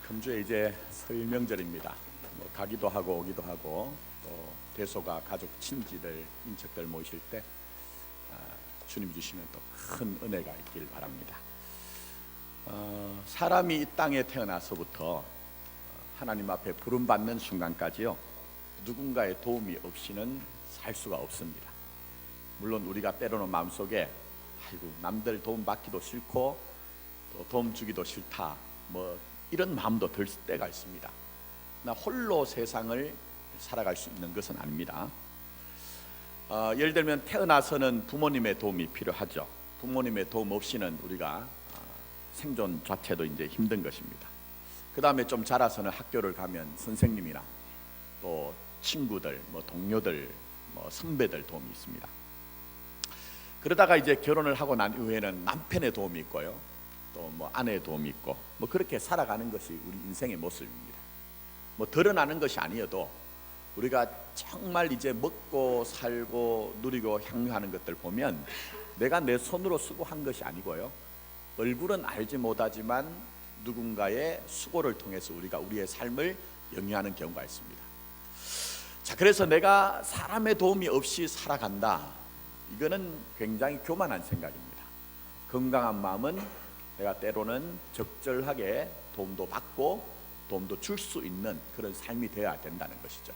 금주에 이제 설 명절입니다. 가기도 하고 오기도 하고 또 대소가 가족 친지들 인척들 모이실 때 주님 주시는 또 큰 은혜가 있길 바랍니다. 사람이 이 땅에 태어나서부터 하나님 앞에 부름받는 순간까지요, 누군가의 도움이 없이는 살 수가 없습니다. 물론 우리가 때로는 마음속에 아이고 남들 도움 받기도 싫고 또 도움 주기도 싫다 뭐 이런 마음도 들 때가 있습니다. 나 홀로 세상을 살아갈 수 있는 것은 아닙니다. 예를 들면 태어나서는 부모님의 도움이 필요하죠. 부모님의 도움 없이는 우리가 생존 자체도 이제 힘든 것입니다. 그 다음에 좀 자라서는 학교를 가면 선생님이나 또 친구들, 동료들, 선배들 도움이 있습니다. 그러다가 이제 결혼을 하고 난 이후에는 남편의 도움이 있고요, 또 아내의 도움이 있고 그렇게 살아가는 것이 우리 인생의 모습입니다. 드러나는 것이 아니어도 우리가 정말 이제 먹고 살고 누리고 향유하는 것들 보면 내가 내 손으로 수고한 것이 아니고요, 얼굴은 알지 못하지만 누군가의 수고를 통해서 우리가 우리의 삶을 영위하는 경우가 있습니다. 자, 그래서 내가 사람의 도움이 없이 살아간다, 이거는 굉장히 교만한 생각입니다. 건강한 마음은 내가 때로는 적절하게 도움도 받고 도움도 줄 수 있는 그런 삶이 되어야 된다는 것이죠.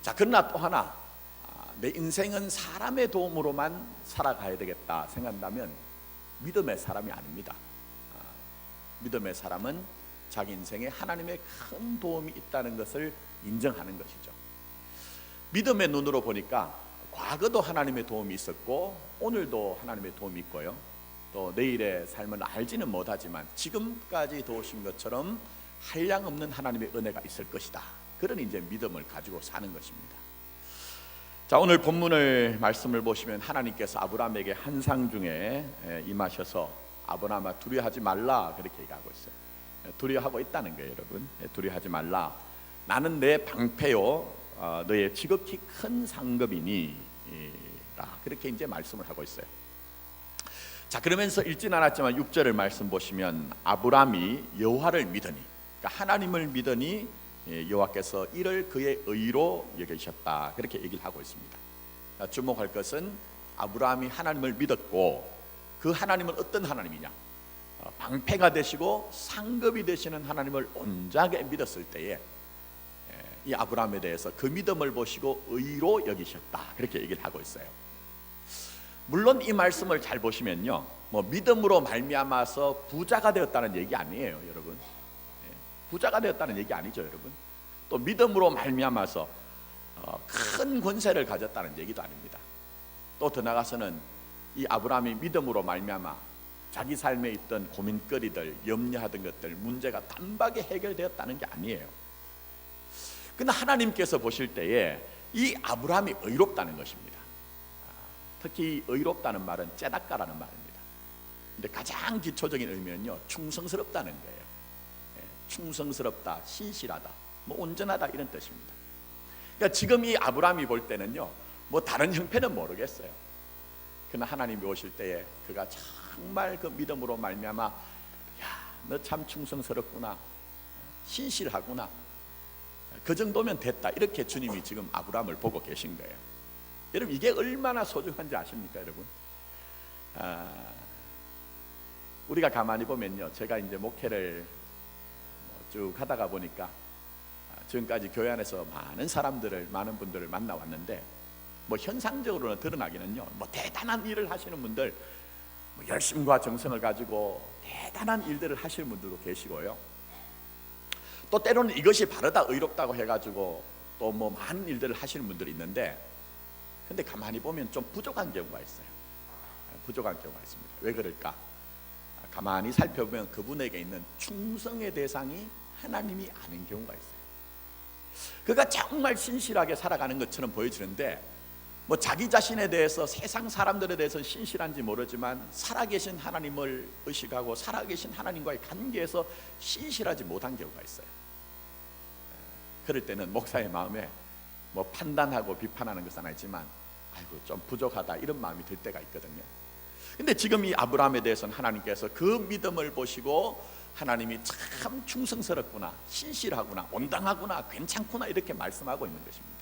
자, 그러나 또 하나, 내 인생은 사람의 도움으로만 살아가야 되겠다 생각한다면 믿음의 사람이 아닙니다. 믿음의 사람은 자기 인생에 하나님의 큰 도움이 있다는 것을 인정하는 것이죠. 믿음의 눈으로 보니까 과거도 하나님의 도움이 있었고 오늘도 하나님의 도움이 있고요, 또 내일의 삶은 알지는 못하지만 지금까지 도우신 것처럼 한량없는 하나님의 은혜가 있을 것이다. 그런 이제 믿음을 가지고 사는 것입니다. 자, 오늘 본문을 말씀을 보시면 하나님께서 아브라함에게 환상 중에 임하셔서 아브라함아 두려워하지 말라 그렇게 얘기하고 있어요. 두려워하고 있다는 거예요, 여러분. 두려워하지 말라. 나는 내 방패요, 너의 지극히 큰 상급이니 그렇게 이제 말씀을 하고 있어요. 자, 그러면서 읽진 않았지만 6절을 말씀 보시면 아브라함이 여호와를 믿으니, 그러니까 하나님을 믿으니 여호와께서 이를 그의 의로 여기셨다 그렇게 얘기를 하고 있습니다. 주목할 것은 아브라함이 하나님을 믿었고 그 하나님은 어떤 하나님이냐, 방패가 되시고 상급이 되시는 하나님을 온전하게 믿었을 때에 이 아브라함에 대해서 그 믿음을 보시고 의로 여기셨다 그렇게 얘기를 하고 있어요. 물론 이 말씀을 잘 보시면요, 믿음으로 말미암아서 부자가 되었다는 얘기 아니에요, 여러분. 부자가 되었다는 얘기 아니죠, 여러분. 또 믿음으로 말미암아서 큰 권세를 가졌다는 얘기도 아닙니다. 또 더 나아가서는 이 아브라함이 믿음으로 말미암아 자기 삶에 있던 고민거리들, 염려하던 것들, 문제가 단박에 해결되었다는 게 아니에요. 그러나 하나님께서 보실 때에 이 아브라함이 의롭다는 것입니다. 특히 의롭다는 말은 째닦아라는 말입니다. 근데 가장 기초적인 의미는요, 충성스럽다는 거예요. 충성스럽다, 신실하다, 온전하다 이런 뜻입니다. 그러니까 지금 이 아브라함이 볼 때는요, 다른 형편은 모르겠어요. 그러나 하나님이 오실 때에 그가 정말 그 믿음으로 말미암아, 야, 너 참 충성스럽구나, 신실하구나, 그 정도면 됐다, 이렇게 주님이 지금 아브라함을 보고 계신 거예요. 여러분, 이게 얼마나 소중한지 아십니까, 여러분? 우리가 가만히 보면요, 제가 이제 목회를 쭉 하다가 보니까 지금까지 교회 안에서 많은 분들을 만나왔는데 현상적으로는 드러나기는요, 대단한 일을 하시는 분들, 열심과 정성을 가지고 대단한 일들을 하시는 분들도 계시고요, 또 때로는 이것이 바르다 의롭다고 해가지고 또 많은 일들을 하시는 분들이 있는데, 근데 가만히 보면 좀 부족한 경우가 있어요. 부족한 경우가 있습니다. 왜 그럴까? 가만히 살펴보면 그분에게 있는 충성의 대상이 하나님이 아닌 경우가 있어요. 그가 정말 신실하게 살아가는 것처럼 보여지는데 자기 자신에 대해서, 세상 사람들에 대해서는 신실한지 모르지만 살아계신 하나님을 의식하고 살아계신 하나님과의 관계에서 신실하지 못한 경우가 있어요. 그럴 때는 목사의 마음에 판단하고 비판하는 것은 아니지만 아이고 좀 부족하다 이런 마음이 들 때가 있거든요. 근데 지금 이 아브라함에 대해서는 하나님께서 그 믿음을 보시고 하나님이 참 충성스럽구나, 신실하구나, 온당하구나, 괜찮구나 이렇게 말씀하고 있는 것입니다.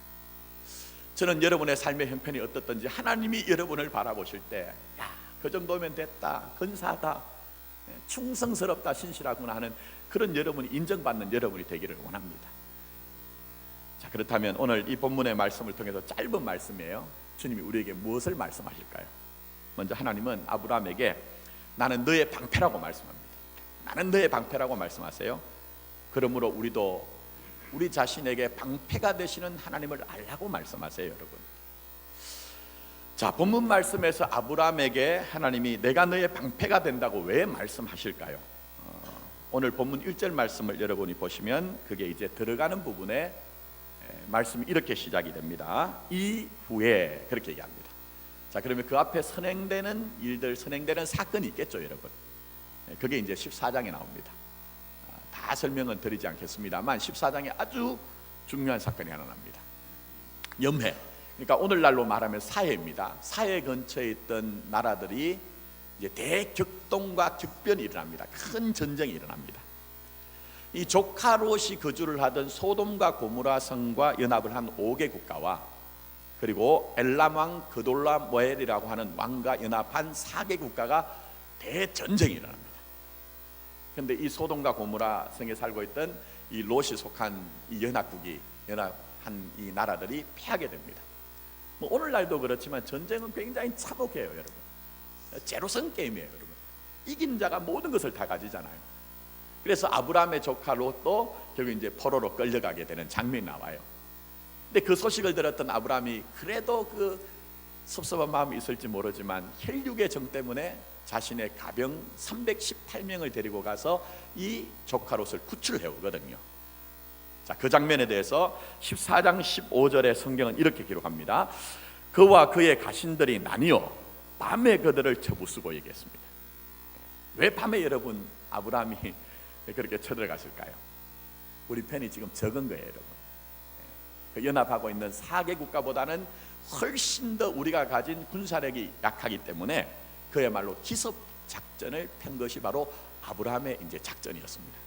저는 여러분의 삶의 형편이 어떻든지 하나님이 여러분을 바라보실 때 그 정도면 됐다, 근사하다, 충성스럽다, 신실하구나 하는 그런 여러분이 인정받는 여러분이 되기를 원합니다. 자, 그렇다면 오늘 이 본문의 말씀을 통해서 짧은 말씀이에요. 주님이 우리에게 무엇을 말씀하실까요? 먼저 하나님은 아브라함에게 나는 너의 방패라고 말씀합니다. 나는 너의 방패라고 말씀하세요. 그러므로 우리도 우리 자신에게 방패가 되시는 하나님을 알라고 말씀하세요, 여러분. 자, 본문 말씀에서 아브라함에게 하나님이 내가 너의 방패가 된다고 왜 말씀하실까요? 오늘 본문 1절 말씀을 여러분이 보시면 그게 이제 들어가는 부분에 말씀이 이렇게 시작이 됩니다. 이후에 그렇게 얘기합니다. 자, 그러면 그 앞에 선행되는 일들, 선행되는 사건이 있겠죠, 여러분. 그게 이제 14장에 나옵니다. 다 설명은 드리지 않겠습니다만 14장에 아주 중요한 사건이 하나 납니다. 염해. 그러니까 오늘날로 말하면 사해입니다. 사해 근처에 있던 나라들이 이제 대격동과 격변이 일어납니다. 큰 전쟁이 일어납니다. 이 조카 롯이 거주를 하던 소돔과 고모라 성과 연합을 한 5개 국가와 그리고 엘람 왕 그돌라모엘이라고 하는 왕과 연합한 4개 국가가 대전쟁이 일어납니다. 그런데 이 소돔과 고모라 성에 살고 있던 이 롯이 속한 이 연합한 이 나라들이 패하게 됩니다. 뭐 오늘날도 그렇지만 전쟁은 굉장히 참혹해요, 여러분. 제로섬 게임이에요, 여러분. 이긴 자가 모든 것을 다 가지잖아요. 그래서 아브라함의 조카 롯도 결국 이제 포로로 끌려가게 되는 장면이 나와요. 근데 그 소식을 들었던 아브라함이 그래도 그 섭섭한 마음이 있을지 모르지만 혈육의 정 때문에 자신의 가병 318명을 데리고 가서 이 조카 롯을 구출해 오거든요. 자, 그 장면에 대해서 14장 15절의 성경은 이렇게 기록합니다. 그와 그의 가신들이 나뉘어 밤에 그들을 쳐부수고 얘기했습니다. 왜 밤에 여러분 아브라함이 그렇게 쳐들어갔을까요? 우리 편이 지금 적은 거예요, 여러분. 그 연합하고 있는 4개 국가보다는 훨씬 더 우리가 가진 군사력이 약하기 때문에 그야말로 기습 작전을 편 것이 바로 아브라함의 이제 작전이었습니다.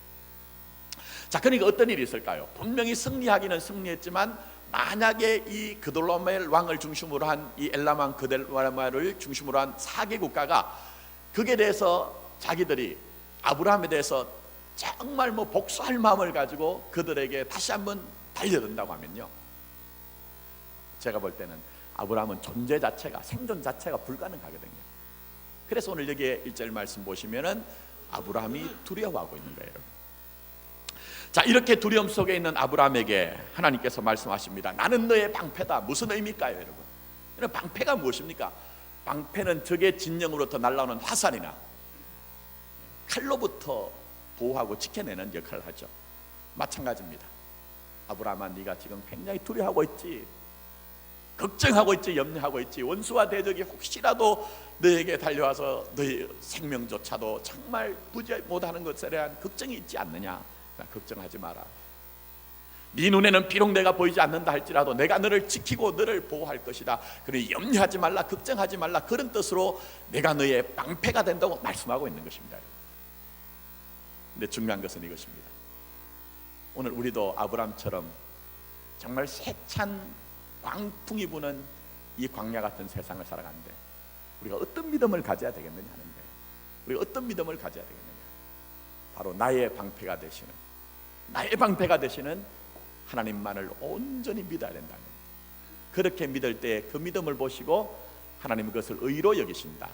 자, 그러니까 어떤 일이 있을까요? 분명히 승리하기는 승리했지만 만약에 이 그돌라오멜 왕을 중심으로 한 이 엘람 왕 그돌라오멜을 중심으로 한 4개 국가가 그게 대해서 자기들이 아브라함에 대해서 정말 뭐 복수할 마음을 가지고 그들에게 다시 한번 달려든다고 하면요, 제가 볼 때는 아브라함은 존재 자체가, 생존 자체가 불가능하거든요. 그래서 오늘 여기에 1절 말씀 보시면은 아브라함이 두려워하고 있는 거예요, 여러분. 자, 이렇게 두려움 속에 있는 아브라함에게 하나님께서 말씀하십니다. 나는 너의 방패다. 무슨 의미일까요, 여러분? 여러분, 방패가 무엇입니까? 방패는 적의 진영으로부터 날아오는 화살이나 칼로부터 보호하고 지켜내는 역할을 하죠. 마찬가지입니다. 아브라함아, 네가 지금 굉장히 두려워하고 있지, 걱정하고 있지, 염려하고 있지. 원수와 대적이 혹시라도 너에게 달려와서 너의 생명조차도 정말 부지 못하는 것에 대한 걱정이 있지 않느냐? 걱정하지 마라. 네 눈에는 비록 내가 보이지 않는다 할지라도 내가 너를 지키고 너를 보호할 것이다. 그러니 염려하지 말라, 걱정하지 말라, 그런 뜻으로 내가 너의 방패가 된다고 말씀하고 있는 것입니다. 근데 중요한 것은 이것입니다. 오늘 우리도 아브라함처럼 정말 세찬 광풍이 부는 이 광야 같은 세상을 살아가는데 우리가 어떤 믿음을 가져야 되겠느냐 하는 거예요. 우리가 어떤 믿음을 가져야 되겠느냐? 바로 나의 방패가 되시는 하나님만을 온전히 믿어야 된다는 겁니다. 그렇게 믿을 때 그 믿음을 보시고 하나님은 그것을 의로 여기신다.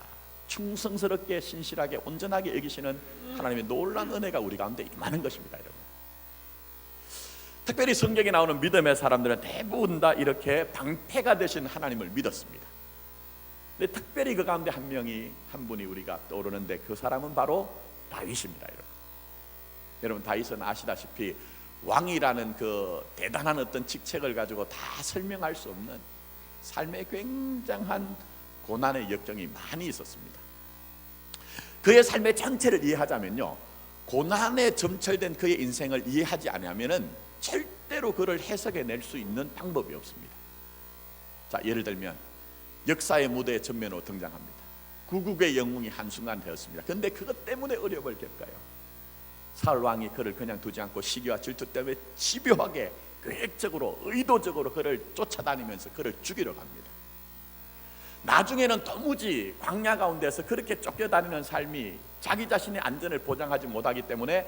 충성스럽게 신실하게 온전하게 여기시는 하나님의 놀라운 은혜가 우리 가운데 임하는 것입니다, 여러분. 특별히 성경에 나오는 믿음의 사람들은 대부분 다 이렇게 방패가 되신 하나님을 믿었습니다. 근데 특별히 그 가운데 한 분이 우리가 떠오르는데 그 사람은 바로 다윗입니다, 여러분. 여러분, 다윗은 아시다시피 왕이라는 그 대단한 어떤 직책을 가지고 다 설명할 수 없는 삶의 굉장한 고난의 역경이 많이 있었습니다. 그의 삶의 전체를 이해하자면요, 고난에 점철된 그의 인생을 이해하지 않으면은 절대로 그를 해석해낼 수 있는 방법이 없습니다. 자, 예를 들면 역사의 무대에 전면으로 등장합니다. 구국의 영웅이 한순간 되었습니다. 그런데 그것 때문에 어려움을 겪어요. 사울 왕이 그를 그냥 두지 않고 시기와 질투 때문에 집요하게 계획적으로 의도적으로 그를 쫓아다니면서 그를 죽이러 갑니다. 나중에는 도무지 광야 가운데서 그렇게 쫓겨다니는 삶이 자기 자신의 안전을 보장하지 못하기 때문에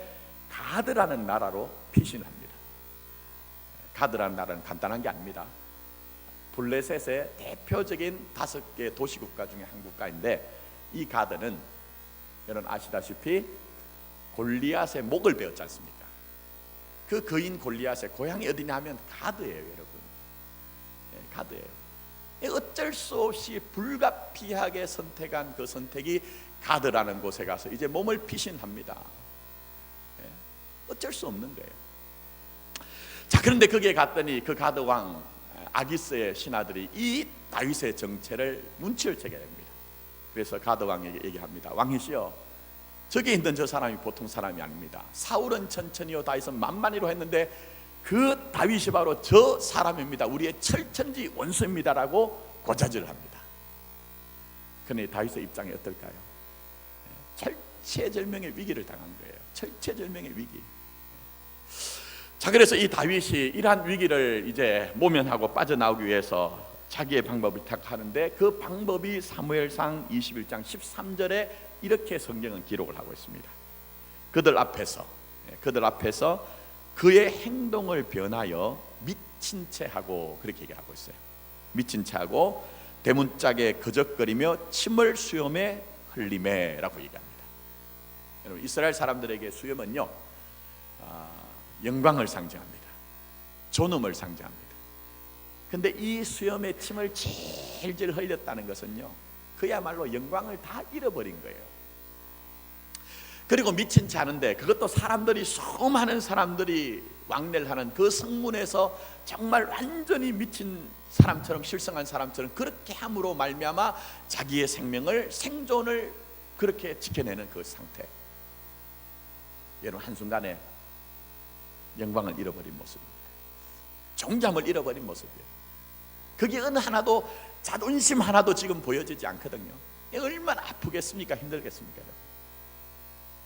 가드라는 나라로 피신합니다. 가드라는 나라는 간단한 게 아닙니다. 블레셋의 대표적인 5개 도시국가 중에 한 국가인데, 이 가드는 여러분 아시다시피 골리앗의 목을 베었지 않습니까? 그 거인 골리앗의 고향이 어디냐 하면 가드예요, 여러분. 가드예요. 어쩔 수 없이 불가피하게 선택한 그 선택이 가드라는 곳에 가서 이제 몸을 피신합니다. 어쩔 수 없는 거예요. 자, 그런데 거기에 갔더니 그 가드 왕 아기스의 신하들이 이 다윗의 정체를 눈치를 채게 됩니다. 그래서 가드 왕에게 얘기합니다. 왕이시여, 저기 있는 저 사람이 보통 사람이 아닙니다. 사울은 천천히요 다윗은 만만히로 했는데 그 다윗이 바로 저 사람입니다. 우리의 철천지 원수입니다라고 고자질을 합니다. 그런데 다윗의 입장이 어떨까요? 철체절명의 위기를 당한 거예요. 철체절명의 위기. 자, 그래서 이 다윗이 이러한 위기를 이제 모면하고 빠져나오기 위해서 자기의 방법을 택하는데, 그 방법이 사무엘상 21장 13절에 이렇게 성경은 기록을 하고 있습니다. 그들 앞에서 그의 행동을 변하여 미친 채 하고, 그렇게 얘기하고 있어요. 미친 채 하고 대문짝에 거적거리며 침을 수염에 흘리매라고 얘기합니다. 여러분, 이스라엘 사람들에게 수염은요, 영광을 상징합니다. 존엄을 상징합니다. 근데 이 수염에 침을 질질 흘렸다는 것은요, 그야말로 영광을 다 잃어버린 거예요. 그리고 미친 채 하는데, 그것도 사람들이, 수많은 사람들이 왕래를 하는 그 성문에서 정말 완전히 미친 사람처럼, 실성한 사람처럼 그렇게 함으로 말미암아 자기의 생존을 그렇게 지켜내는 그 상태. 여러분, 한순간에 영광을 잃어버린 모습입니다. 존귀함을 잃어버린 모습이에요. 그게 어느 하나도, 자존심 하나도 지금 보여지지 않거든요. 얼마나 아프겠습니까? 힘들겠습니까?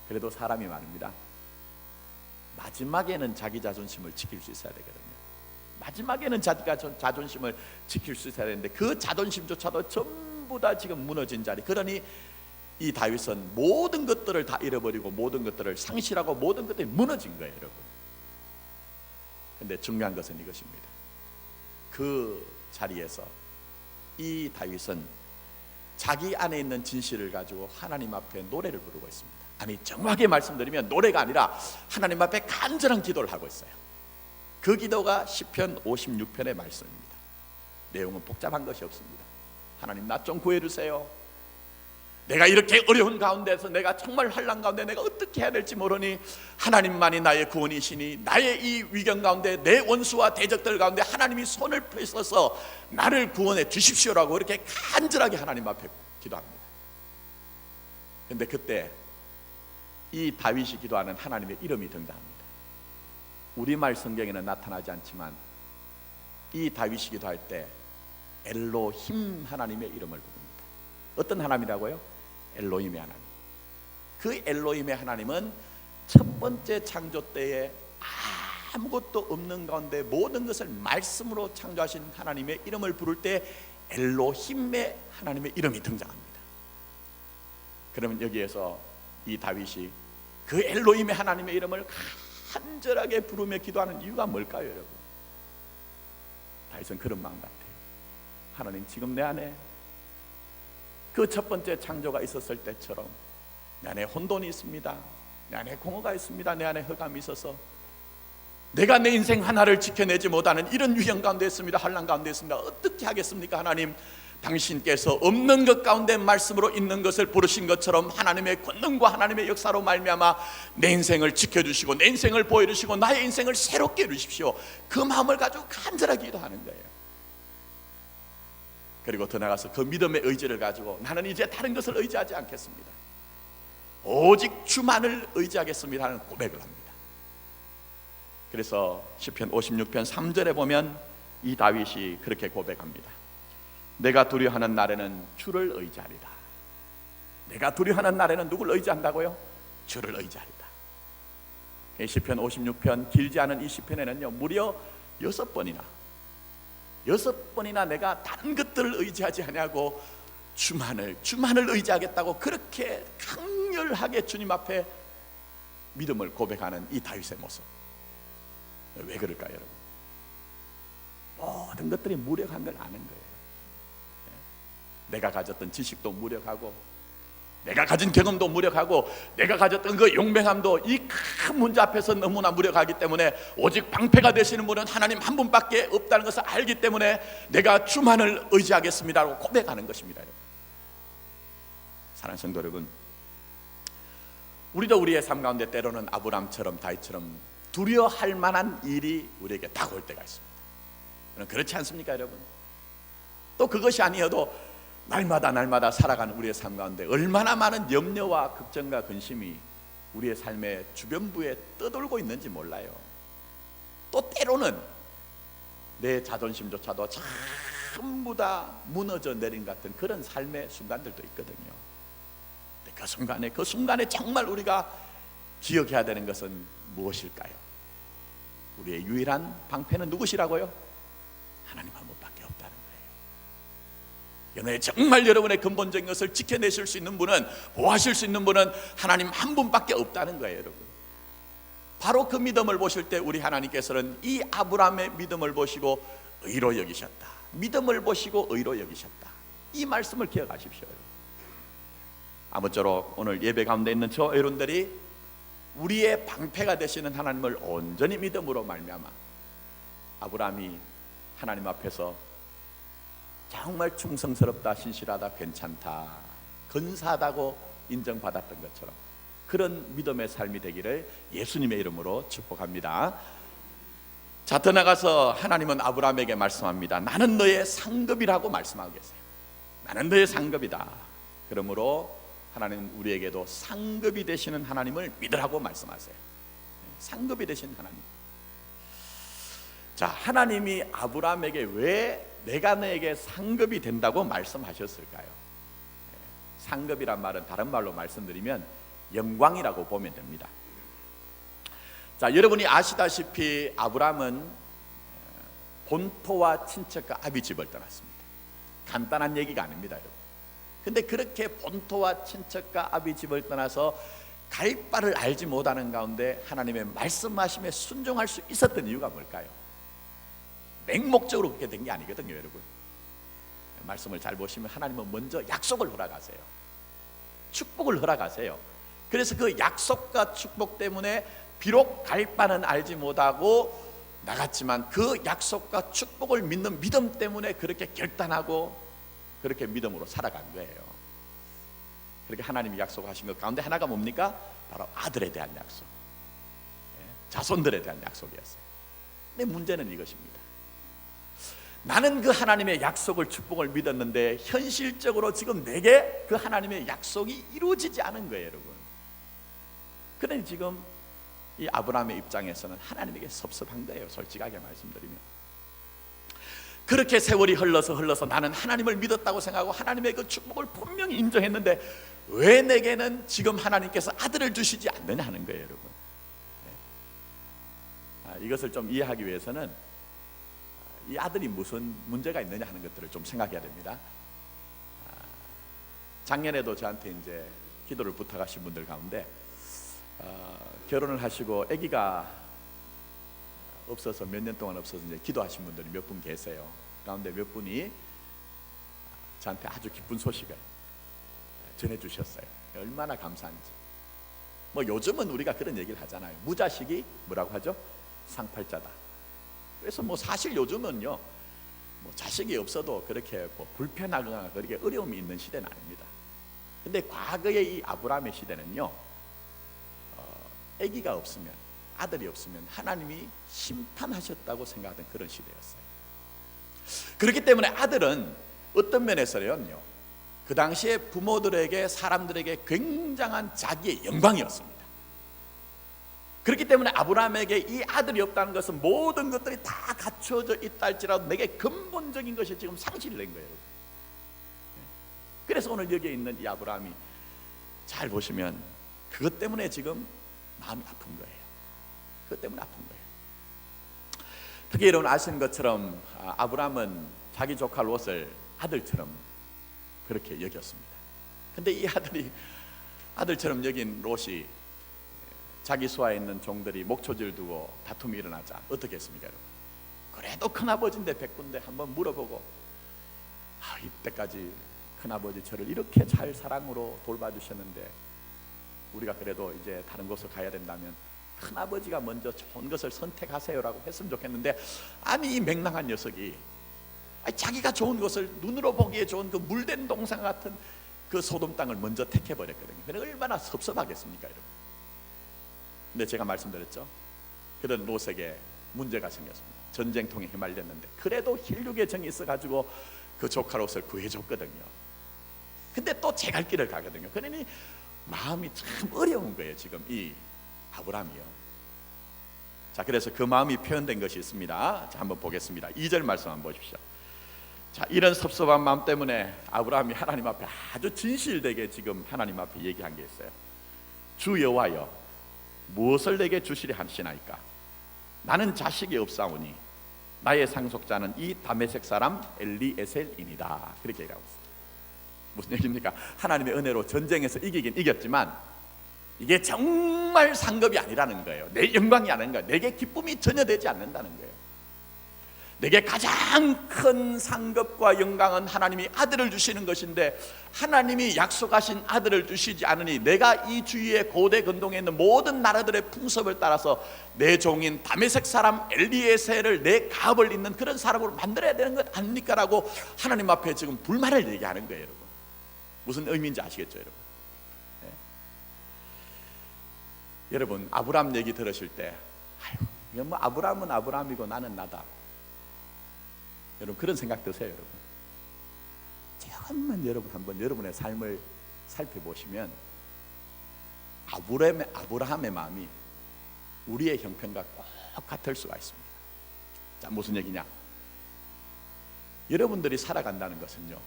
그래도 사람이 말입니다. 마지막에는 자기 자존심을 지킬 수 있어야 되거든요. 마지막에는 자기가 자존심을 지킬 수 있어야 되는데, 그 자존심조차도 전부 다 지금 무너진 자리. 그러니 이 다윗은 모든 것들을 다 잃어버리고 모든 것들을 상실하고 모든 것들이 무너진 거예요, 여러분. 근데 중요한 것은 이것입니다. 그 자리에서 이 다윗은 자기 안에 있는 진실을 가지고 하나님 앞에 노래를 부르고 있습니다. 아니, 정확하게 말씀드리면 노래가 아니라 하나님 앞에 간절한 기도를 하고 있어요. 그 기도가 시편 56편의 말씀입니다. 내용은 복잡한 것이 없습니다. 하나님, 나 좀 구해주세요. 내가 이렇게 어려운 가운데서, 내가 정말 환난 가운데 내가 어떻게 해야 될지 모르니 하나님만이 나의 구원이시니, 나의 이 위경 가운데 내 원수와 대적들 가운데 하나님이 손을 펴셔서 나를 구원해 주십시오라고 이렇게 간절하게 하나님 앞에 기도합니다. 그런데 그때 이 다윗이 기도하는 하나님의 이름이 등장합니다. 우리말 성경에는 나타나지 않지만 이 다윗이 기도할 때 엘로힘 하나님의 이름을 부릅니다. 어떤 하나님이라고요? 엘로힘의 하나님. 그 엘로힘의 하나님은 첫 번째 창조 때에 아무것도 없는 가운데 모든 것을 말씀으로 창조하신 하나님의 이름을 부를 때 엘로힘의 하나님의 이름이 등장합니다. 그러면 여기에서 이 다윗이 그 엘로힘의 하나님의 이름을 간절하게 부르며 기도하는 이유가 뭘까요, 여러분? 다윗은 그런 마음 같아요. 하나님, 지금 내 안에 그 첫 번째 창조가 있었을 때처럼 내 안에 혼돈이 있습니다. 내 안에 공허가 있습니다. 내 안에 흑암이 있어서 내가 내 인생 하나를 지켜내지 못하는 이런 위험 가운데 있습니다. 환난 가운데 있습니다. 어떻게 하겠습니까? 하나님, 당신께서 없는 것 가운데 말씀으로 있는 것을 부르신 것처럼 하나님의 권능과 하나님의 역사로 말미암아 내 인생을 지켜주시고 내 인생을 보여주시고 나의 인생을 새롭게 해주십시오. 그 마음을 가지고 간절하게 기도하는 거예요. 그리고 더 나아가서 그 믿음의 의지를 가지고 나는 이제 다른 것을 의지하지 않겠습니다. 오직 주만을 의지하겠습니다 하는 고백을 합니다. 그래서 시편 56편 3절에 보면 이 다윗이 그렇게 고백합니다. 내가 두려워하는 날에는 주를 의지하리다. 내가 두려워하는 날에는 누굴 의지한다고요? 주를 의지하리다. 시편 56편 길지 않은 이 시편에는요 무려 6번이나 내가 다른 것들을 의지하지 아니하고 주만을 의지하겠다고 그렇게 강렬하게 주님 앞에 믿음을 고백하는 이 다윗의 모습. 왜 그럴까요, 여러분? 모든 것들이 무력한 걸 아는 거예요. 내가 가졌던 지식도 무력하고, 내가 가진 경험도 무력하고, 내가 가졌던 그 용맹함도 이 큰 문제 앞에서 너무나 무력하기 때문에 오직 방패가 되시는 분은 하나님 한 분밖에 없다는 것을 알기 때문에 내가 주만을 의지하겠습니다라고 고백하는 것입니다. 사랑하는 성도 여러분, 우리도 우리의 삶 가운데 때로는 아브라함처럼 다윗처럼 두려워할 만한 일이 우리에게 다가올 때가 있습니다. 그렇지 않습니까, 여러분? 또 그것이 아니어도 날마다 살아가는 우리의 삶 가운데 얼마나 많은 염려와 걱정과 근심이 우리의 삶의 주변부에 떠돌고 있는지 몰라요. 또 때로는 내 자존심조차도 전부 다 무너져 내린 같은 그런 삶의 순간들도 있거든요. 그 순간에 정말 우리가 기억해야 되는 것은 무엇일까요? 우리의 유일한 방패는 누구시라고요? 하나님 한 분밖에 없다는 거예요. 정말 여러분의 근본적인 것을 지켜내실 수 있는 분은, 보호하실 수 있는 분은 하나님 한 분밖에 없다는 거예요, 여러분. 바로 그 믿음을 보실 때 우리 하나님께서는 이 아브라함의 믿음을 보시고 의로 여기셨다. 믿음을 보시고 의로 여기셨다. 이 말씀을 기억하십시오, 여러분. 아무쪼록 오늘 예배 가운데 있는 저 여러분들이 우리의 방패가 되시는 하나님을 온전히 믿음으로 말미암아 아브라함이 하나님 앞에서 정말 충성스럽다, 신실하다, 괜찮다, 근사하다고 인정받았던 것처럼 그런 믿음의 삶이 되기를 예수님의 이름으로 축복합니다. 자, 더 나가서 하나님은 아브라함에게 말씀합니다. 나는 너의 상급이라고 말씀하고 계세요. 나는 너의 상급이다. 그러므로 하나님은 우리에게도 상급이 되시는 하나님을 믿으라고 말씀하세요. 상급이 되신 하나님. 자, 하나님이 아브라함에게 왜 내가 너에게 상급이 된다고 말씀하셨을까요? 상급이란 말은 다른 말로 말씀드리면 영광이라고 보면 됩니다. 자, 여러분이 아시다시피 아브라함은 본토와 친척과 아비 집을 떠났습니다. 간단한 얘기가 아닙니다, 여러분. 근데 그렇게 본토와 친척과 아비 집을 떠나서 갈 바를 알지 못하는 가운데 하나님의 말씀하심에 순종할 수 있었던 이유가 뭘까요? 맹목적으로 그렇게 된 게 아니거든요, 여러분. 말씀을 잘 보시면 하나님은 먼저 약속을 허락하세요. 축복을 허락하세요. 그래서 그 약속과 축복 때문에 비록 갈 바는 알지 못하고 나갔지만 그 약속과 축복을 믿는 믿음 때문에 그렇게 결단하고 그렇게 믿음으로 살아간 거예요. 그렇게 하나님이 약속하신 것 가운데 하나가 뭡니까? 바로 아들에 대한 약속, 자손들에 대한 약속이었어요. 근데 문제는 이것입니다. 나는 그 하나님의 약속을, 축복을 믿었는데 현실적으로 지금 내게 그 하나님의 약속이 이루어지지 않은 거예요, 여러분. 그러니 지금 이 아브라함의 입장에서는 하나님에게 섭섭한 거예요, 솔직하게 말씀드리면. 그렇게 세월이 흘러서 나는 하나님을 믿었다고 생각하고 하나님의 그 축복을 분명히 인정했는데 왜 내게는 지금 하나님께서 아들을 주시지 않느냐 하는 거예요, 여러분. 이것을 좀 이해하기 위해서는 이 아들이 무슨 문제가 있느냐 하는 것들을 좀 생각해야 됩니다. 작년에도 저한테 이제 기도를 부탁하신 분들 가운데 결혼을 하시고 아기가 없어서 몇 년 동안 없어서 이제 기도하신 분들이 몇 분 계세요. 가운데 몇 분이 저한테 아주 기쁜 소식을 전해주셨어요. 얼마나 감사한지. 뭐 요즘은 우리가 그런 얘기를 하잖아요. 무자식이 뭐라고 하죠? 상팔자다. 그래서 뭐 사실 요즘은요, 뭐 자식이 없어도 그렇게 뭐 불편하거나 그렇게 어려움이 있는 시대는 아닙니다. 근데 과거의 이 아브라함의 시대는요, 아기가 없으면, 아들이 없으면 하나님이 심판하셨다고 생각하던 그런 시대였어요. 그렇기 때문에 아들은 어떤 면에서는요, 그 당시에 부모들에게, 사람들에게 굉장한 자기의 영광이었습니다. 그렇기 때문에 아브라함에게 이 아들이 없다는 것은 모든 것들이 다 갖춰져 있다 할지라도 내게 근본적인 것이 지금 상실이 된 거예요. 그래서 오늘 여기에 있는 이 아브라함이 잘 보시면 그것 때문에 지금 마음이 아픈 거예요. 그것 때문에 아픈 거예요. 특히 여러분 아시는 것처럼 아브라함은 자기 조카 롯을 아들처럼 그렇게 여겼습니다. 근데 이 아들이 아들처럼 여긴 롯이 자기 수하에 있는 종들이 목초지를 두고 다툼이 일어나자 어떻게 했습니까, 여러분? 그래도 큰아버지인데 백군데 한번 물어보고, 이때까지 큰아버지 저를 이렇게 잘 사랑으로 돌봐주셨는데 우리가 그래도 이제 다른 곳으로 가야 된다면 큰아버지가 먼저 좋은 것을 선택하세요라고 했으면 좋겠는데, 아니 이 맹랑한 녀석이 자기가 좋은 것을 눈으로 보기에 좋은 그 물된 동상 같은 그 소돔 땅을 먼저 택해버렸거든요. 그래서 얼마나 섭섭하겠습니까, 여러분? 근데 제가 말씀드렸죠, 그런 롯에게 문제가 생겼습니다. 전쟁통에 휘말렸는데 그래도 혈육의 정이 있어가지고 그 조카 롯을 구해줬거든요. 근데 또 제 갈 길을 가거든요. 그러니 마음이 참 어려운 거예요, 지금 이 아브라함이요. 자, 그래서 그 마음이 표현된 것이 있습니다. 자, 한번 보겠습니다. 2절 말씀 한번 보십시오. 자, 이런 섭섭한 마음 때문에 아브라함이 하나님 앞에 아주 진실되게 지금 하나님 앞에 얘기한 게 있어요. 주 여호와여, 무엇을 내게 주시리 하시나이까? 나는 자식이 없사오니 나의 상속자는 이 다메섹 사람 엘리에셀이니라. 그렇게 얘기하고 있어요. 무슨 얘기입니까? 하나님의 은혜로 전쟁에서 이기긴 이겼지만 이게 정말 상급이 아니라는 거예요. 내 영광이 아닌 거예요. 내게 기쁨이 전혀 되지 않는다는 거예요. 내게 가장 큰 상급과 영광은 하나님이 아들을 주시는 것인데, 하나님이 약속하신 아들을 주시지 않으니 내가 이 주위의 고대 근동에 있는 모든 나라들의 풍습을 따라서 내 종인 다메섹 사람 엘리에셀을 내 가업을 잇는 그런 사람으로 만들어야 되는 것 아닙니까? 라고 하나님 앞에 지금 불만을 얘기하는 거예요, 여러분. 무슨 의미인지 아시겠죠, 여러분? 네. 여러분, 아브라함 얘기 들으실 때, 이건 뭐 아브라함은 아브라함이고 나는 나다, 여러분 그런 생각 드세요, 여러분? 조금만 여러분 한번 여러분의 삶을 살펴보시면 아브라함의 마음이 우리의 형편과 꼭 같을 수가 있습니다. 자, 무슨 얘기냐? 여러분들이 살아간다는 것은요,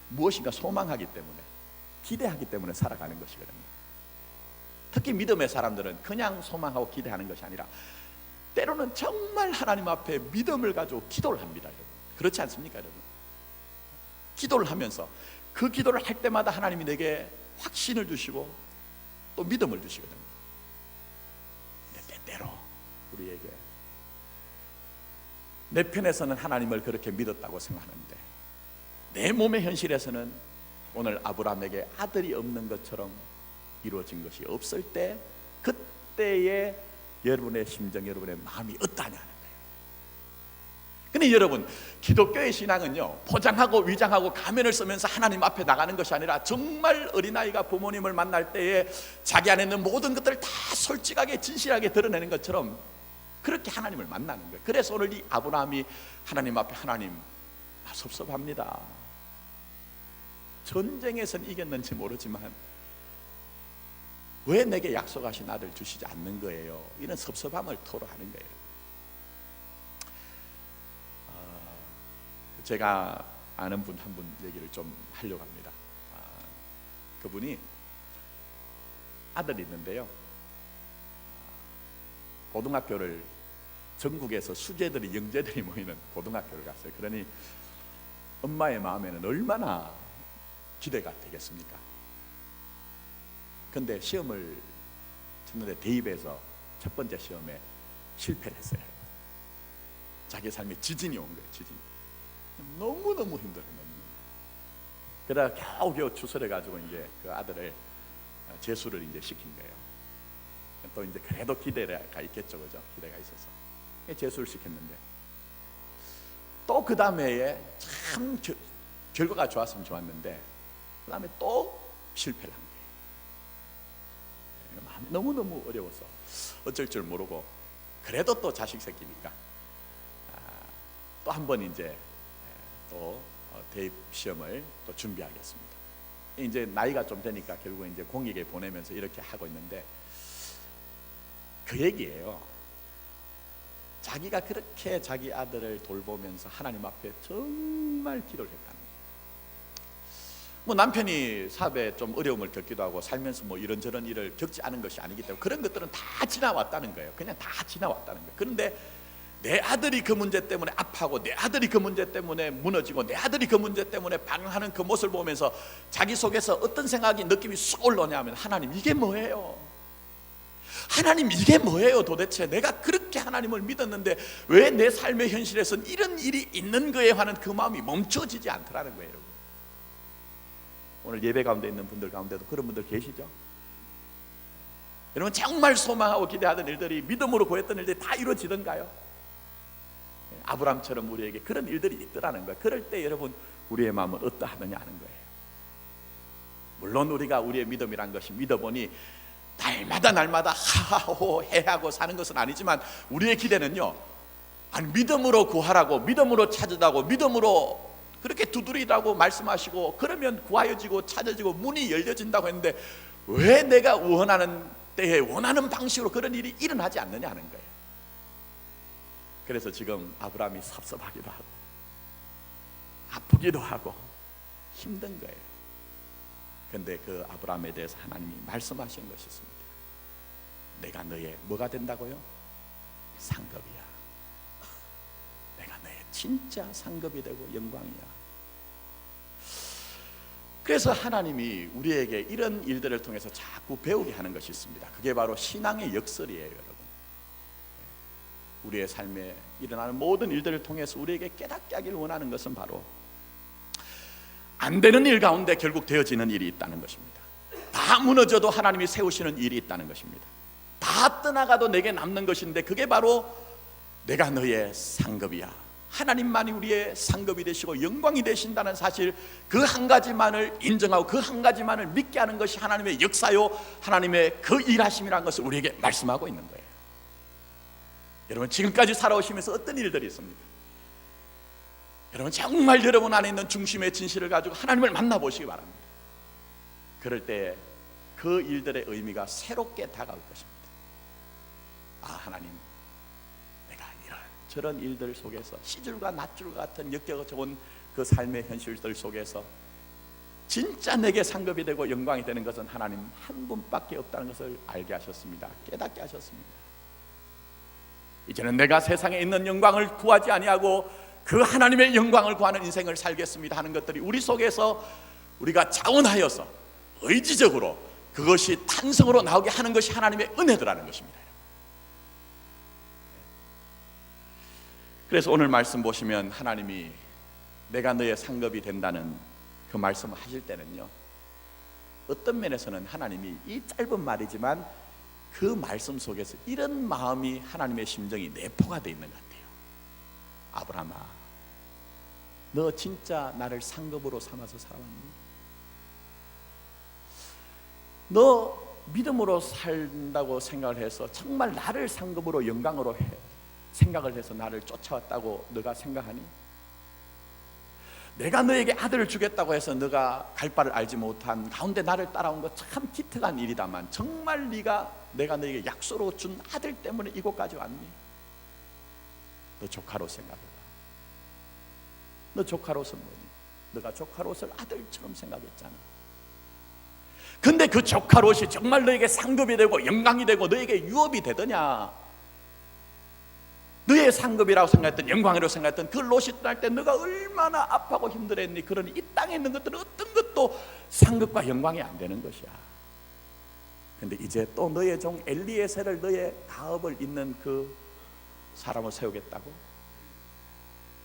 무엇인가 소망하기 때문에, 기대하기 때문에 살아가는 것이거든요. 특히 믿음의 사람들은 그냥 소망하고 기대하는 것이 아니라 때로는 정말 하나님 앞에 믿음을 가지고 기도를 합니다, 여러분. 그렇지 않습니까, 여러분? 기도를 하면서 그 기도를 할 때마다 하나님이 내게 확신을 주시고 또 믿음을 주시거든요. 근데 때때로 우리에게 내 편에서는 하나님을 그렇게 믿었다고 생각하는데 내 몸의 현실에서는 오늘 아브라함에게 아들이 없는 것처럼 이루어진 것이 없을 때, 그때의 여러분의 심정, 여러분의 마음이 어떠하냐는 거예요. 근데 여러분, 기독교의 신앙은요, 포장하고 위장하고 가면을 쓰면서 하나님 앞에 나가는 것이 아니라 정말 어린아이가 부모님을 만날 때에 자기 안에 있는 모든 것들을 다 솔직하게 진실하게 드러내는 것처럼 그렇게 하나님을 만나는 거예요. 그래서 오늘 이 아브라함이 하나님 앞에, 하나님, 나 섭섭합니다. 전쟁에선 이겼는지 모르지만 왜 내게 약속하신 아들 주시지 않는 거예요? 이런 섭섭함을 토로하는 거예요. 제가 아는 분 한 분 얘기를 좀 하려고 합니다. 그분이 아들이 있는데요, 고등학교를, 전국에서 수재들이, 영재들이 모이는 고등학교를 갔어요. 그러니 엄마의 마음에는 얼마나 기대가 되겠습니까? 근데 시험을 쳤는데 대입에서 첫 번째 시험에 실패를 했어요. 자기 삶에 지진이 온 거예요. 지진. 너무너무 힘들어요. 그러다 겨우겨우 추설해가지고 이제 그 아들을 재수를 이제 시킨 거예요. 또 이제 그래도 기대가 있겠죠, 그죠? 기대가 있어서 재수를 시켰는데 또 그 다음에 참 결과가 좋았으면 좋았는데 그 다음에 또 실패를 한 거예요. 마음이 너무너무 어려워서 어쩔 줄 모르고, 그래도 또 자식 새끼니까 또 한 번 이제 또 대입 시험을 또 준비하겠습니다. 이제 나이가 좀 되니까 결국 이제 공익에 보내면서 이렇게 하고 있는데, 그 얘기예요. 자기가 그렇게 자기 아들을 돌보면서 하나님 앞에 정말 기도를 했다는 거예요. 뭐 남편이 사업에 좀 어려움을 겪기도 하고 살면서 뭐 이런저런 일을 겪지 않은 것이 아니기 때문에 그런 것들은 다 지나왔다는 거예요. 그냥 다 지나왔다는 거예요. 그런데 내 아들이 그 문제 때문에 아파하고 내 아들이 그 문제 때문에 무너지고 내 아들이 그 문제 때문에 반응하는 그 모습을 보면서 자기 속에서 어떤 생각이 느낌이 쑥 올라오냐면, 하나님 이게 뭐예요? 하나님 이게 뭐예요? 도대체 내가 그렇게 하나님을 믿었는데 왜 내 삶의 현실에선 이런 일이 있는 거에 하는 그 마음이 멈춰지지 않더라는 거예요. 여러분, 오늘 예배 가운데 있는 분들 가운데도 그런 분들 계시죠? 여러분, 정말 소망하고 기대하던 일들이, 믿음으로 구했던 일들이 다 이루어지던가요? 아브라함처럼 우리에게 그런 일들이 있더라는 거예요. 그럴 때 여러분, 우리의 마음은 어떠하느냐 하는 거예요. 물론 우리가 우리의 믿음이란 것이 믿어보니 날마다 하하호 해하고 사는 것은 아니지만, 우리의 기대는요, 아니 믿음으로 구하라고, 믿음으로 찾으라고, 믿음으로 그렇게 두드리라고 말씀하시고, 그러면 구하여지고 찾아지고 문이 열려진다고 했는데 왜 내가 원하는 때에 원하는 방식으로 그런 일이 일어나지 않느냐 하는 거예요. 그래서 지금 아브라함이 섭섭하기도 하고 아프기도 하고 힘든 거예요. 그런데 그 아브라함에 대해서 하나님이 말씀하신 것이 있습니다. 내가 너의 뭐가 된다고요? 상급이야. 내가 너의 진짜 상급이 되고 영광이야. 그래서 하나님이 우리에게 이런 일들을 통해서 자꾸 배우게 하는 것이 있습니다. 그게 바로 신앙의 역설이에요, 여러분. 우리의 삶에 일어나는 모든 일들을 통해서 우리에게 깨닫게 하기를 원하는 것은 바로 안 되는 일 가운데 결국 되어지는 일이 있다는 것입니다. 다 무너져도 하나님이 세우시는 일이 있다는 것입니다. 다 떠나가도 내게 남는 것인데 그게 바로 내가 너의 상급이야. 하나님만이 우리의 상급이 되시고 영광이 되신다는 사실, 그 한 가지만을 인정하고 그 한 가지만을 믿게 하는 것이 하나님의 역사요, 하나님의 그 일하심이라는 것을 우리에게 말씀하고 있는 거예요. 여러분, 지금까지 살아오시면서 어떤 일들이 있습니까? 여러분, 정말 여러분 안에 있는 중심의 진실을 가지고 하나님을 만나보시기 바랍니다. 그럴 때 그 일들의 의미가 새롭게 다가올 것입니다. 아, 하나님, 내가 이런 저런 일들 속에서 시줄과 낫줄 같은 역겨워져온 그 삶의 현실들 속에서 진짜 내게 상급이 되고 영광이 되는 것은 하나님 한 분밖에 없다는 것을 알게 하셨습니다. 깨닫게 하셨습니다. 이제는 내가 세상에 있는 영광을 구하지 아니하고 그 하나님의 영광을 구하는 인생을 살겠습니다 하는 것들이 우리 속에서 우리가 자원하여서 의지적으로 그것이 탄성으로 나오게 하는 것이 하나님의 은혜더라는 것입니다. 그래서 오늘 말씀 보시면 하나님이 내가 너의 상급이 된다는 그 말씀을 하실 때는요, 어떤 면에서는 하나님이 이 짧은 말이지만 그 말씀 속에서 이런 마음이, 하나님의 심정이 내포가 되어 있는 것 같아요. 아브라함아, 너 진짜 나를 상급으로 삼아서 살아왔니? 너 믿음으로 산다고 생각을 해서 정말 나를 상급으로 영광으로 생각을 해서 나를 쫓아왔다고 너가 생각하니? 내가 너에게 아들을 주겠다고 해서 너가 갈 바를 알지 못한 가운데 나를 따라온 거 참 기특한 일이다만, 정말 내가 너에게 약속으로 준 아들 때문에 이곳까지 왔니? 너 조카로 생각해봐. 너 조카로서 뭐니? 너가 조카로서를 아들처럼 생각했잖아. 근데 그 조카롯이 정말 너에게 상급이 되고 영광이 되고 너에게 유업이 되더냐? 너의 상급이라고 생각했던, 영광이라고 생각했던 그 롯이 떠날 때 너가 얼마나 아파하고 힘들었니? 그러니 이 땅에 있는 것들은 어떤 것도 상급과 영광이 안 되는 것이야. 근데 이제 또 너의 종 엘리에셀을, 너의 가업을 잇는 그 사람을 세우겠다고?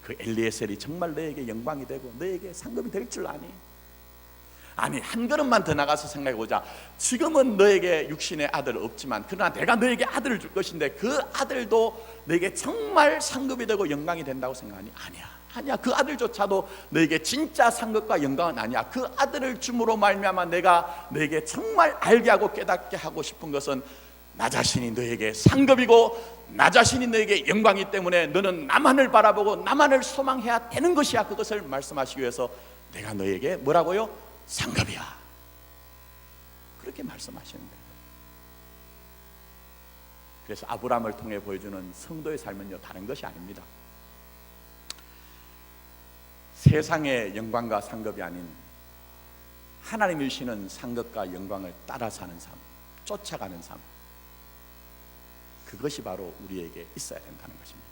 그 엘리에셀이 정말 너에게 영광이 되고 너에게 상급이 될 줄 아니? 아니, 한 걸음만 더 나가서 생각해보자. 지금은 너에게 육신의 아들 없지만 그러나 내가 너에게 아들을 줄 것인데 그 아들도 너에게 정말 상급이 되고 영광이 된다고 생각하니? 아니야. 그 아들조차도 너에게 진짜 상급과 영광은 아니야. 그 아들을 줌으로 말미암아 내가 너에게 정말 알게 하고 깨닫게 하고 싶은 것은 나 자신이 너에게 상급이고 나 자신이 너에게 영광이기 때문에 너는 나만을 바라보고 나만을 소망해야 되는 것이야. 그것을 말씀하시기 위해서 내가 너에게 뭐라고요? 상급이야. 그렇게 말씀하시는 거예요. 그래서 아브라함을 통해 보여주는 성도의 삶은요, 다른 것이 아닙니다. 세상의 영광과 상급이 아닌 하나님이 주시는 상급과 영광을 따라 사는 삶, 쫓아가는 삶, 그것이 바로 우리에게 있어야 된다는 것입니다.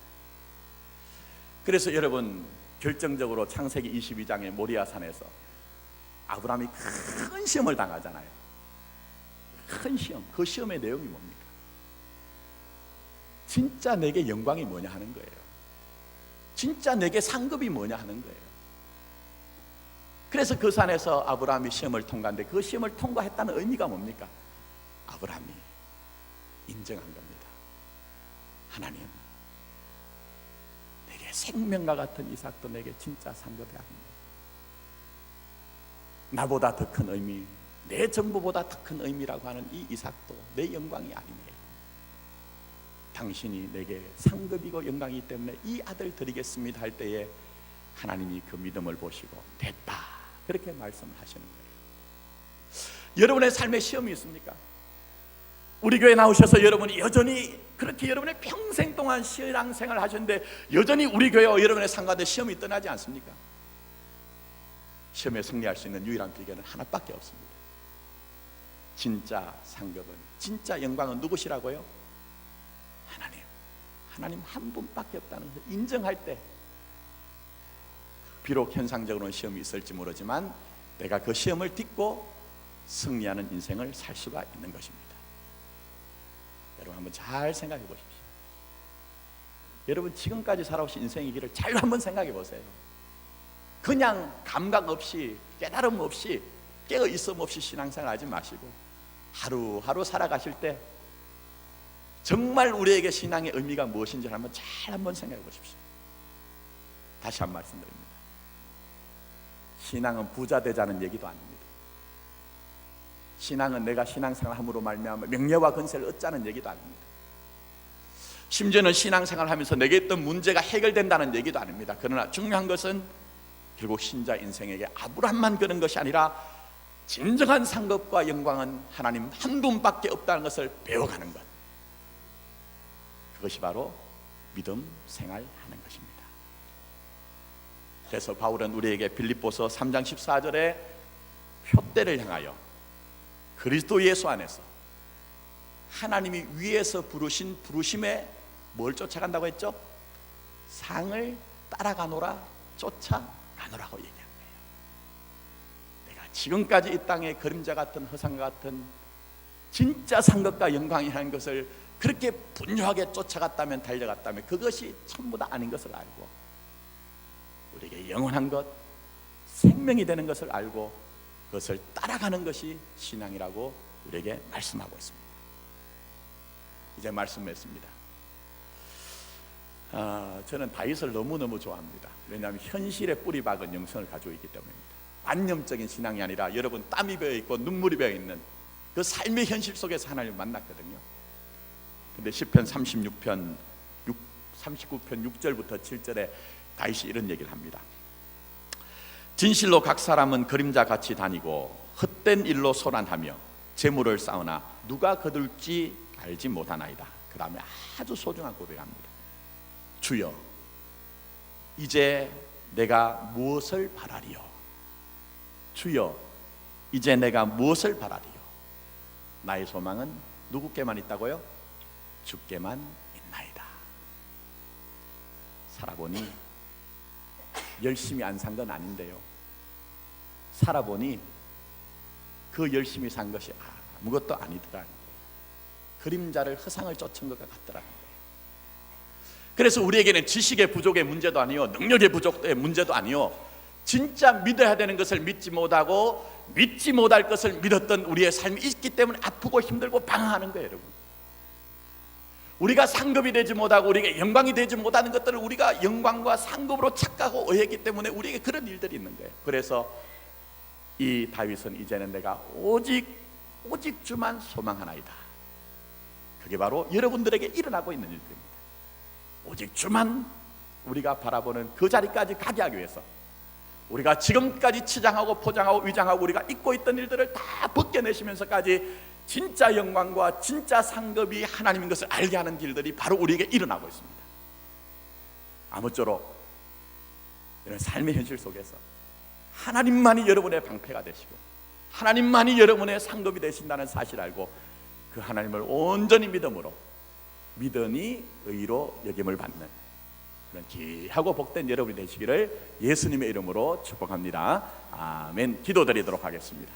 그래서 여러분, 결정적으로 창세기 22장의 모리아산에서 아브라함이 큰 시험을 당하잖아요. 큰 시험. 그 시험의 내용이 뭡니까? 진짜 내게 영광이 뭐냐 하는 거예요. 진짜 내게 상급이 뭐냐 하는 거예요. 그래서 그 산에서 아브라함이 시험을 통과한데, 그 시험을 통과했다는 의미가 뭡니까? 아브라함이 인정한 겁니다. 하나님, 내게 생명과 같은 이삭도 내게 진짜 상급이 아닙니다. 나보다 더 큰 의미, 내 정보보다 더 큰 의미라고 하는 이 이삭도 내 영광이 아니네요. 당신이 내게 상급이고 영광이기 때문에 이 아들 드리겠습니다 할 때에 하나님이 그 믿음을 보시고 됐다, 그렇게 말씀을 하시는 거예요. 여러분의 삶에 시험이 있습니까? 우리 교회 나오셔서 여러분이 여전히 그렇게 여러분의 평생 동안 신앙생활을 하셨는데 여전히 우리 교회와 여러분의 상관에 시험이 떠나지 않습니까? 시험에 승리할 수 있는 유일한 비결은 하나밖에 없습니다. 진짜 상급은, 진짜 영광은 누구시라고요? 하나님 한 분밖에 없다는 것을 인정할 때, 비록 현상적으로는 시험이 있을지 모르지만 내가 그 시험을 딛고 승리하는 인생을 살 수가 있는 것입니다. 여러분 한번 잘 생각해 보십시오. 여러분 지금까지 살아오신 인생의 길을 잘 한번 생각해 보세요. 그냥 감각 없이, 깨달음 없이, 깨어있음 없이 신앙생활 하지 마시고 하루하루 살아가실 때 정말 우리에게 신앙의 의미가 무엇인지 한번 생각해 보십시오. 다시 한 번 말씀드립니다. 신앙은 부자 되자는 얘기도 아닙니다. 신앙은 내가 신앙생활 함으로 말미암아 명예와 권세를 얻자는 얘기도 아닙니다. 심지어는 신앙생활을 하면서 내게 있던 문제가 해결된다는 얘기도 아닙니다. 그러나 중요한 것은 결국 신자 인생에게 아브라함만 그런 것이 아니라 진정한 상급과 영광은 하나님 한 분밖에 없다는 것을 배워가는 것, 그것이 바로 믿음 생활하는 것입니다. 그래서 바울은 우리에게 빌립보서 3장 14절에 표대를 향하여 그리스도 예수 안에서 하나님이 위에서 부르신 부르심에 뭘 쫓아간다고 했죠? 상을 따라가노라, 쫓아가노라고 얘기한 거예요. 내가 지금까지 이 땅에 그림자 같은 허상과 같은 진짜 상급과 영광이라는 것을 그렇게 분주하게 쫓아갔다면, 달려갔다면 그것이 전부 다 아닌 것을 알고 우리에게 영원한 것, 생명이 되는 것을 알고 그것을 따라가는 것이 신앙이라고 우리에게 말씀하고 있습니다. 이제 말씀했습니다. 저는 다윗을 너무너무 좋아합니다. 왜냐하면 현실에 뿌리 박은 영성을 가지고 있기 때문입니다. 관념적인 신앙이 아니라 여러분 땀이 배어있고 눈물이 배어있는 그 삶의 현실 속에서 하나님을 만났거든요. 근데 시편 39편 6절부터 7절에 다윗이 이런 얘기를 합니다. 진실로 각 사람은 그림자 같이 다니고 헛된 일로 소란하며 재물을 쌓으나 누가 거둘지 알지 못하나이다. 그 다음에 아주 소중한 고백합니다. 주여, 이제 내가 무엇을 바라리요? 주여, 이제 내가 무엇을 바라리요? 나의 소망은 누구께만 있다고요? 주께만 있나이다. 살아보니 열심히 안 산 건 아닌데요, 살아보니 그 열심히 산 것이 아무것도 아니더라. 그림자를, 허상을 쫓은 것 같더라는 거예요. 그래서 우리에게는 지식의 부족의 문제도 아니요, 능력의 부족의 문제도 아니요, 진짜 믿어야 되는 것을 믿지 못하고 믿지 못할 것을 믿었던 우리의 삶이 있기 때문에 아프고 힘들고 방황하는 거예요. 여러분, 우리가 상급이 되지 못하고 우리에게 영광이 되지 못하는 것들을 우리가 영광과 상급으로 착각하고 오해했기 때문에 우리에게 그런 일들이 있는 거예요. 그래서 이 다윗은 이제는 내가 오직 주만 소망하나이다. 그게 바로 여러분들에게 일어나고 있는 일들입니다. 오직 주만 우리가 바라보는 그 자리까지 가게 하기 위해서 우리가 지금까지 치장하고 포장하고 위장하고 우리가 잊고 있던 일들을 다 벗겨내시면서까지 진짜 영광과 진짜 상급이 하나님인 것을 알게 하는 길들이 바로 우리에게 일어나고 있습니다. 아무쪼록 이런 삶의 현실 속에서 하나님만이 여러분의 방패가 되시고 하나님만이 여러분의 상급이 되신다는 사실 알고 그 하나님을 온전히 믿음으로 믿으니 의로 여김을 받는 그런 귀하고 복된 여러분이 되시기를 예수님의 이름으로 축복합니다. 아멘. 기도드리도록 하겠습니다.